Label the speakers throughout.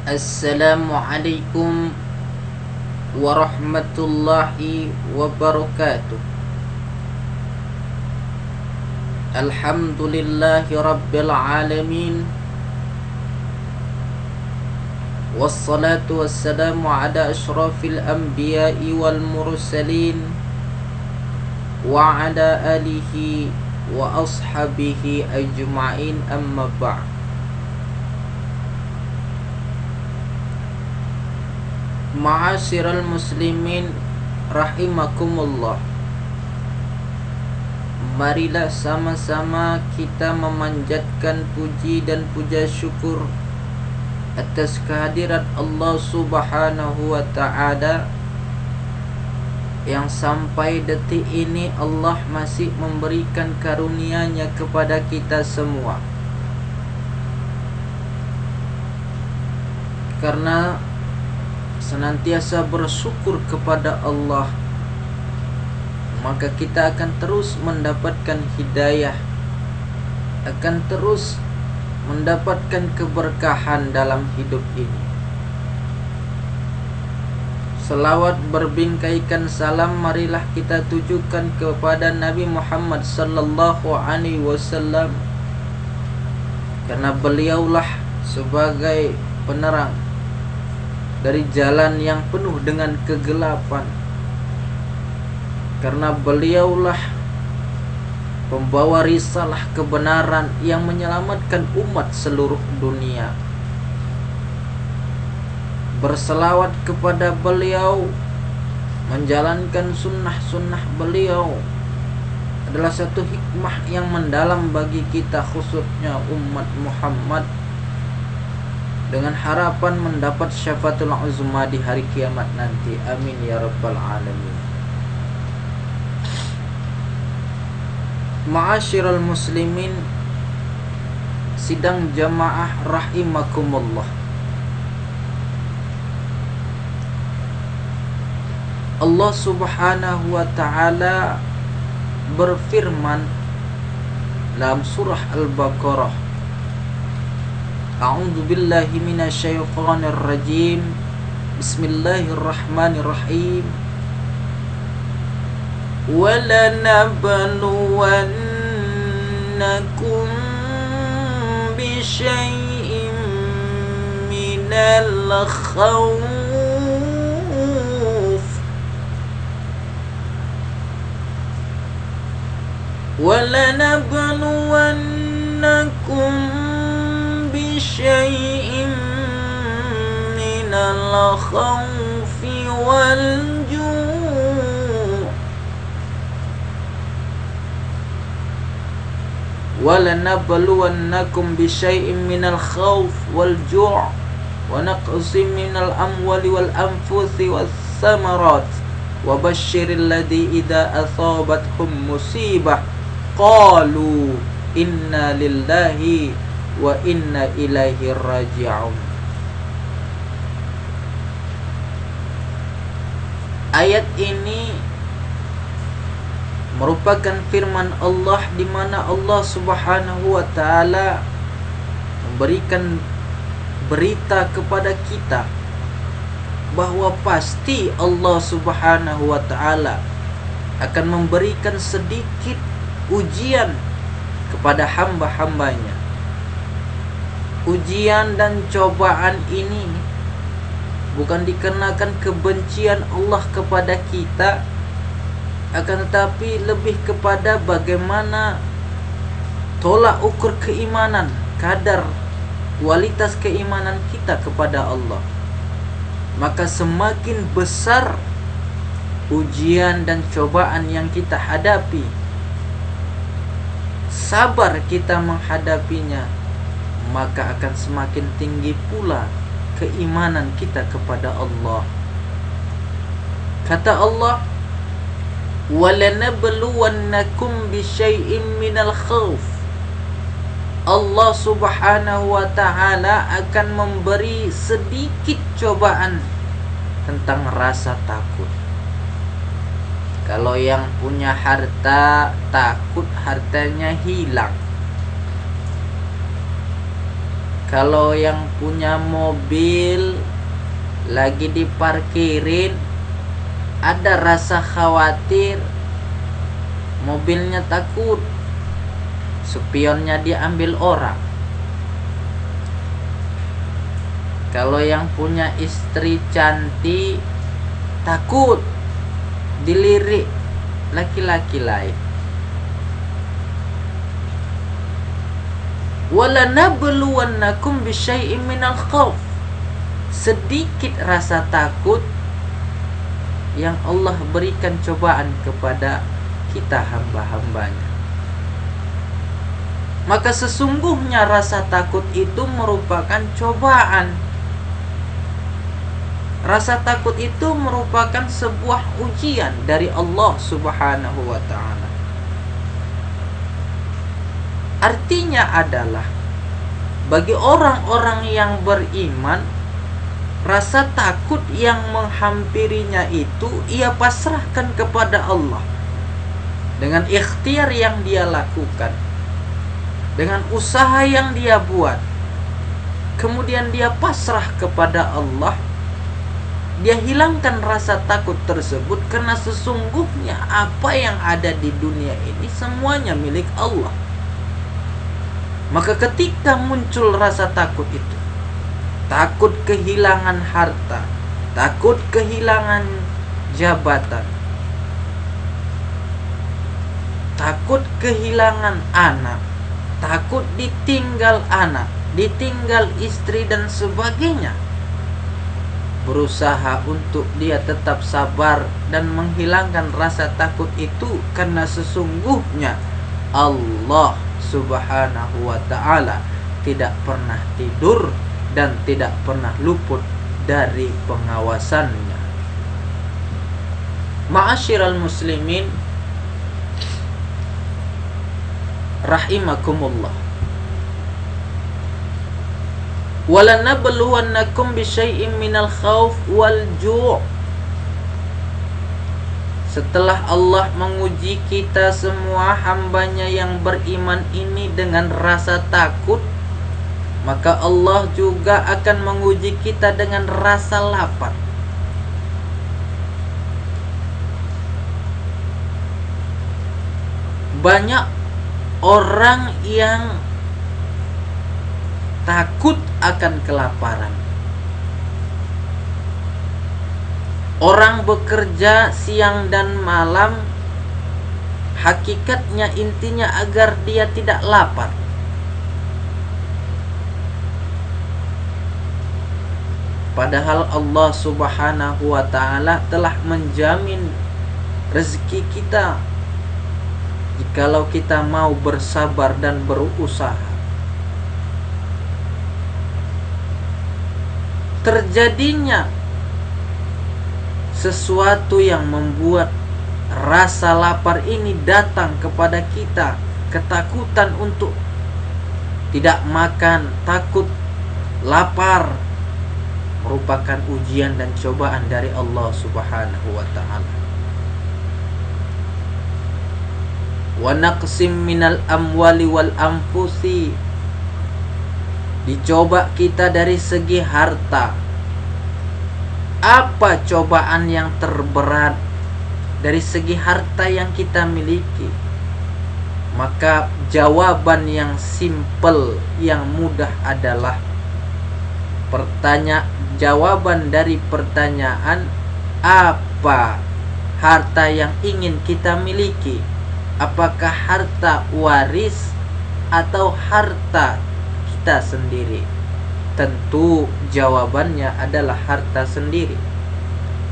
Speaker 1: Assalamualaikum warahmatullahi wabarakatuh. Alhamdulillahi rabbil alamin. Wassalatu wassalamu ala ashrafil anbiya'i wal mursalin wa ala alihi wa ashabihi ajma'in, amma ba'd. Ma'asyiral muslimin rahimakumullah. Marilah sama-sama kita memanjatkan puji dan puja syukur atas kehadirat Allah Subhanahu wa ta'ala yang sampai detik ini Allah masih memberikan karunia-Nya kepada kita semua. Karena senantiasa bersyukur kepada Allah, maka kita akan terus mendapatkan hidayah, akan terus mendapatkan keberkahan dalam hidup ini. Selawat berbingkaikan salam marilah kita tujukan kepada Nabi Muhammad sallallahu alaihi wasallam, karena beliaulah sebagai penerang dari jalan yang penuh dengan kegelapan, karena beliaulah pembawa risalah kebenaran yang menyelamatkan umat seluruh dunia. Berselawat kepada beliau, menjalankan sunnah-sunnah beliau adalah satu hikmah yang mendalam bagi kita, khususnya umat Muhammad, dengan harapan mendapat syafaatul uzma di hari kiamat nanti. Amin ya rabbal alamin. Ma'asyiral muslimin sidang jamaah rahimakumullah. Allah Subhanahu wa ta'ala berfirman dalam surah Al-Baqarah, A'udzu billahi minasyaitonir rajim. Bismillahirrahmanirrahim. وَلَنَبْلُوَنَّكُمْ بِشَيْءٍ مِّنَ الْخَوْفِ وَلَنَبْلُوَنَّكُمْ بِشَيْءٍ مِّنَ الْخَوْفِ وَالْجُوعِ وَلَنَبْلُوَنَّكُمْ بِشَيْءٍ مِّنَ الْخَوْفِ وَالْجُوعِ وَنَقْصٍ مِّنَ الْأَمْوَالِ وَالْأَنفُسِ وَالثَّمَرَاتِ وَبَشِّرِ الَّذِينَ إِذَا أَصَابَتْهُم مُّصِيبَةٌ قَالُوا إِنَّا لِلَّهِ wa inna ilaihi raji'un. Ayat ini merupakan firman Allah, di mana Allah Subhanahu wa ta'ala memberikan berita kepada kita bahwa pasti Allah Subhanahu wa ta'ala akan memberikan sedikit ujian kepada hamba-hambanya. Ujian dan cobaan ini bukan dikarenakan kebencian Allah kepada kita, akan tetapi lebih kepada bagaimana tolak ukur keimanan, kadar kualitas keimanan kita kepada Allah. Maka semakin besar ujian dan cobaan yang kita hadapi, sabar kita menghadapinya, maka akan semakin tinggi pula keimanan kita kepada Allah. Kata Allah, وَلَنَبْلُوَنَّكُمْ بِشَيْءٍ مِّنَ الْخَوْفِ. Allah Subhanahu wa ta'ala akan memberi sedikit cobaan tentang rasa takut. Kalau yang punya harta takut hartanya hilang, Kalau yang punya mobil lagi diparkirin, ada rasa khawatir mobilnya takut spionnya diambil orang. Kalau yang punya istri cantik, takut dilirik laki-laki lain. Walanabluwannakum bisyai'im minal khauf. Sedikit rasa takut yang Allah berikan cobaan kepada kita hamba-hambanya. Maka sesungguhnya rasa takut itu merupakan cobaan. Rasa takut itu merupakan sebuah ujian dari Allah Subhanahu wa ta'ala. Artinya adalah bagi orang-orang yang beriman, rasa takut yang menghampirinya itu ia pasrahkan kepada Allah dengan ikhtiar yang dia lakukan, dengan usaha yang dia buat. Kemudian dia pasrah kepada Allah. Dia hilangkan rasa takut tersebut karena sesungguhnya apa yang ada di dunia ini semuanya milik Allah. Maka ketika muncul rasa takut itu, takut kehilangan harta, takut kehilangan jabatan, takut kehilangan anak, takut ditinggal anak, ditinggal istri dan sebagainya, berusaha untuk dia tetap sabar dan menghilangkan rasa takut itu, karena sesungguhnya Allah Subhanahu wa ta'ala tidak pernah tidur dan tidak pernah luput dari pengawasannya. Ma'asyiral muslimin rahimakumullah. Walanabluwannakum bisyai'im minal khauf wal ju'. Setelah Allah menguji kita semua hambanya yang beriman ini dengan rasa takut, maka Allah juga akan menguji kita dengan rasa lapar. Banyak orang yang takut akan kelaparan. Orang bekerja siang dan malam, hakikatnya intinya agar dia tidak lapar. Padahal Allah Subhanahu wa ta'ala telah menjamin rezeki kita jikalau kita mau bersabar dan berusaha. Terjadinya sesuatu yang membuat rasa lapar ini datang kepada kita, ketakutan untuk tidak makan, takut lapar, merupakan ujian dan cobaan dari Allah Subhanahu wa ta'ala. Wa naqsim minal amwali wal anfusi. Dicoba kita dari segi harta. Apa cobaan yang terberat dari segi harta yang kita miliki? Maka jawaban yang simpel, yang mudah adalah jawaban dari pertanyaan apa harta yang ingin kita miliki? Apakah harta waris atau harta kita sendiri? Tentu jawabannya adalah harta sendiri.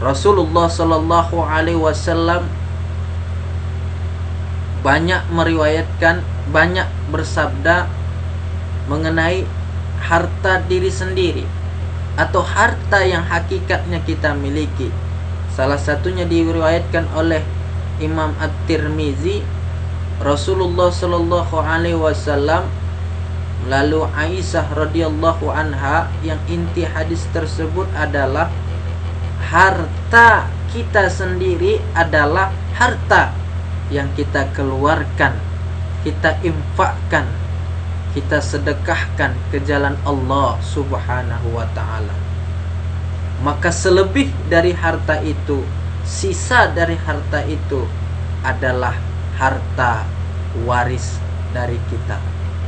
Speaker 1: Rasulullah sallallahu alaihi wasallam banyak meriwayatkan, banyak bersabda mengenai harta diri sendiri atau harta yang hakikatnya kita miliki. Salah satunya diriwayatkan oleh Imam At-Tirmizi, Rasulullah sallallahu alaihi wasallam lalu Aisyah radhiyallahu anha, yang inti hadis tersebut adalah harta kita sendiri adalah harta yang kita keluarkan, kita infakkan, kita sedekahkan ke jalan Allah Subhanahu wa ta'ala, maka selebih dari harta itu, sisa dari harta itu adalah harta waris dari kita,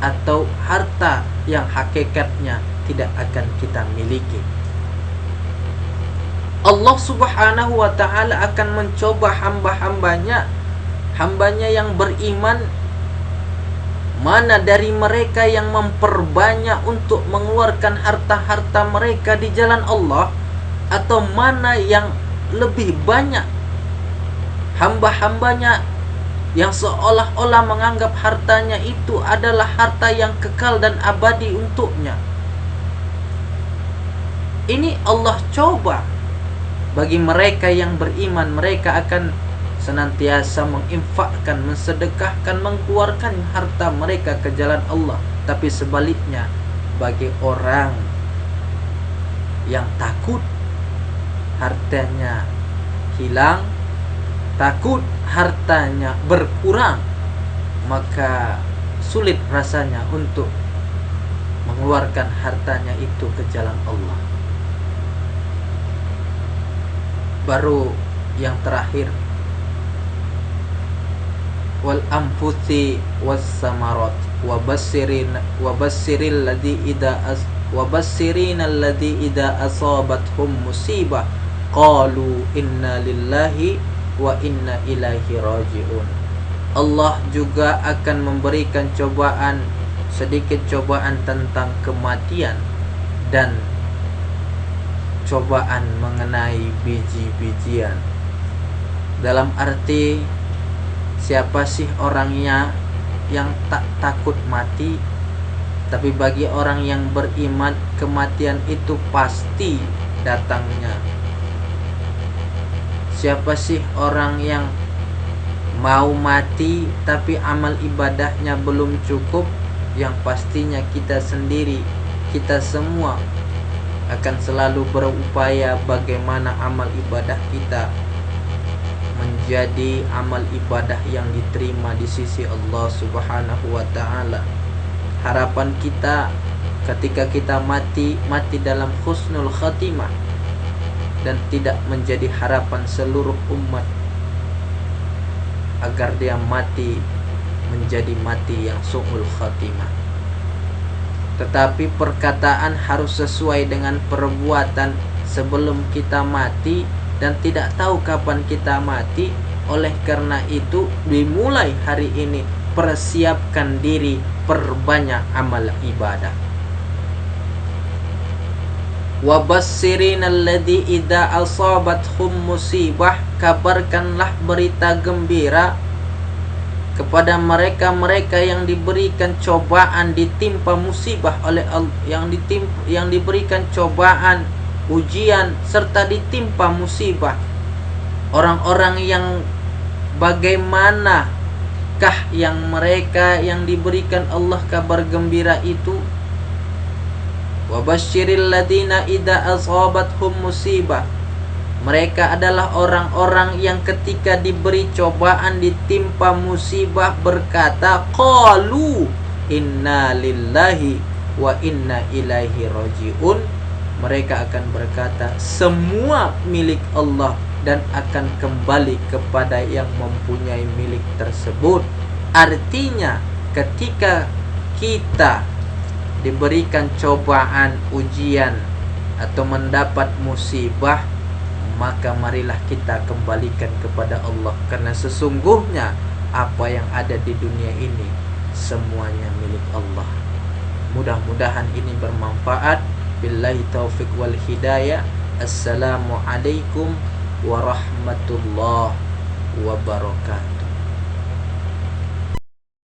Speaker 1: atau harta yang hakikatnya tidak akan kita miliki. Allah Subhanahu wa ta'ala akan mencoba hamba-hambanya yang beriman, mana dari mereka yang memperbanyak untuk mengeluarkan harta-harta mereka di jalan Allah, atau mana yang lebih banyak hamba-hambanya yang seolah-olah menganggap hartanya itu adalah harta yang kekal dan abadi untuknya. Ini Allah coba bagi mereka yang beriman. Mereka akan senantiasa menginfakkan, mensedekahkan, mengeluarkan harta mereka ke jalan Allah. Tapi sebaliknya, bagi orang yang takut hartanya hilang, takut hartanya berkurang, maka sulit rasanya untuk mengeluarkan hartanya itu ke jalan Allah. Baru yang terakhir, wal anfusi was samarat wa bassiril ladzi idza asabathum musibah qalu inna lillahi wa inna ilaihi raji'un. Allah juga akan memberikan cobaan, sedikit cobaan tentang kematian dan cobaan mengenai biji-bijian. Dalam arti, siapa sih orangnya yang tak takut mati? Tapi bagi orang yang beriman, kematian itu pasti datangnya. Siapa sih orang yang mau mati tapi amal ibadahnya belum cukup? Yang pastinya kita sendiri, kita semua akan selalu berupaya bagaimana amal ibadah kita menjadi amal ibadah yang diterima di sisi Allah Subhanahu wa ta'ala. Harapan kita ketika kita mati dalam husnul khatimah, dan tidak menjadi harapan seluruh umat agar dia mati menjadi mati yang su'ul khatimah. Tetapi perkataan harus sesuai dengan perbuatan sebelum kita mati, dan tidak tahu kapan kita mati. Oleh karena itu, dimulai hari ini, persiapkan diri, perbanyak amal ibadah. Wa bassirinal ladzi idza asabathum musibah, kabarkanlah berita gembira kepada mereka-mereka yang diberikan cobaan, ditimpa musibah oleh Allah, yang diberikan cobaan, ujian serta ditimpa musibah. Orang-orang yang bagaimanakah yang mereka yang diberikan Allah kabar gembira itu? Wa basyiril ladina idza asabathum musibah. Mereka adalah orang-orang yang ketika diberi cobaan, ditimpa musibah, berkata, qalu inna lillahi wa inna ilaihi raji'un. Mereka akan berkata, semua milik Allah dan akan kembali kepada yang mempunyai milik tersebut. Artinya, ketika kita diberikan cobaan, ujian, atau mendapat musibah, maka marilah kita kembalikan kepada Allah, karena sesungguhnya apa yang ada di dunia ini semuanya milik Allah. Mudah-mudahan ini bermanfaat. Billahi taufiq wal hidayah. Assalamualaikum warahmatullahi wabarakatuh.